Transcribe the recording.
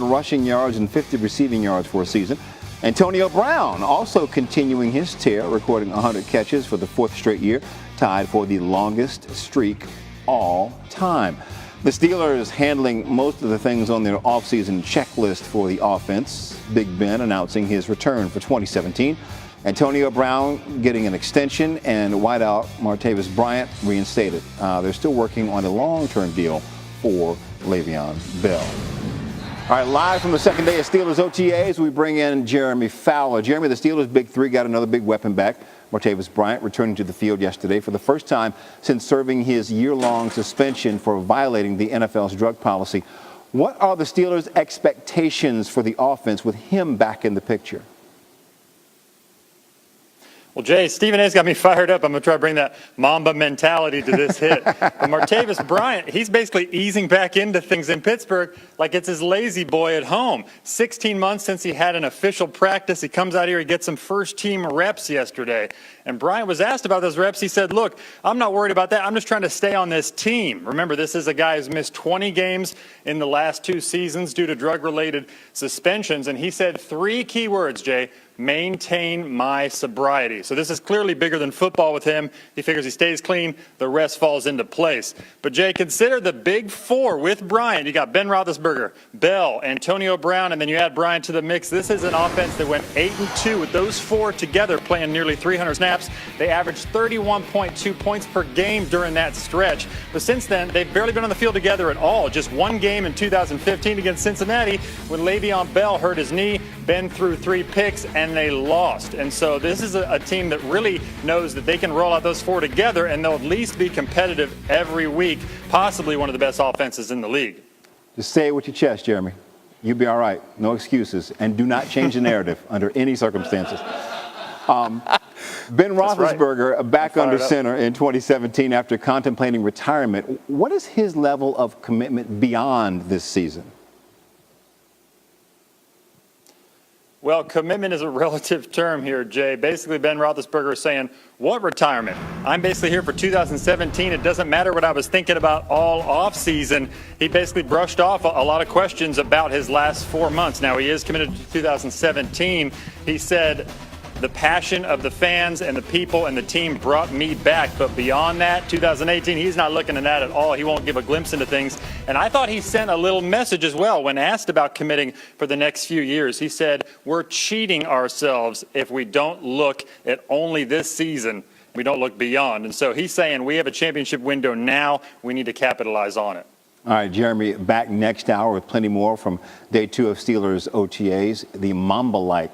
rushing yards and 50 receiving yards for a season. Antonio Brown also continuing his tear, recording 100 catches for the fourth straight year, tied for the longest streak all time. The Steelers handling most of the things on their offseason checklist for the offense. Big Ben announcing his return for 2017. Antonio Brown getting an extension, and wideout Martavis Bryant reinstated. They're still working on a long-term deal for Le'Veon Bell. All right, live from the second day of Steelers OTAs, we bring in Jeremy Fowler. Jeremy, the Steelers' big three got another big weapon back. Martavis Bryant returning to the field yesterday for the first time since serving his year-long suspension for violating the NFL's drug policy. What are the Steelers' expectations for the offense with him back in the picture? Well, Jay, Stephen A's got me fired up. I'm going to try to bring that Mamba mentality to this hit. But Martavis Bryant, he's basically easing back into things in Pittsburgh like it's his lazy boy at home. 16 months since he had an official practice. He comes out here, he gets some first-team reps yesterday. And Bryant was asked about those reps. He said, look, I'm not worried about that. I'm just trying to stay on this team. Remember, this is a guy who's missed 20 games in the last 2 seasons due to drug-related suspensions. And he said 3 key words, Jay: maintain my sobriety. So this is clearly bigger than football with him. He figures he stays clean, the rest falls into place. But Jay, consider the big 4 with Bryant. You got Ben Roethlisberger, Bell, Antonio Brown, and then you add Bryant to the mix. This is an offense that went 8-2 with those 4 together, playing nearly 300 snaps. They averaged 31.2 points per game during that stretch. But since then, they've barely been on the field together at all. Just one game in 2015 against Cincinnati when Le'Veon Bell hurt his knee. Ben threw 3 picks, and they lost. And so this is a team that really knows that they can roll out those 4 together, and they'll at least be competitive every week, possibly one of the best offenses in the league. Just say it with your chest, Jeremy. You'll be all right. No excuses. And do not change the narrative under any circumstances. Ben Roethlisberger back under center in 2017 after contemplating retirement. What is his level of commitment beyond this season? Well, commitment is a relative term here, Jay. Basically, Ben Roethlisberger is saying, what retirement? I'm basically here for 2017. It doesn't matter what I was thinking about all offseason. He basically brushed off a lot of questions about his last 4 months. Now, he is committed to 2017. He said, the passion of the fans and the people and the team brought me back. But beyond that, 2018, he's not looking at that at all. He won't give a glimpse into things. And I thought he sent a little message as well when asked about committing for the next few years. He said, we're cheating ourselves if we don't look at only this season. We don't look beyond. And so he's saying we have a championship window now. We need to capitalize on it. All right, Jeremy, back next hour with plenty more from day 2 of Steelers OTAs, the Mamba-like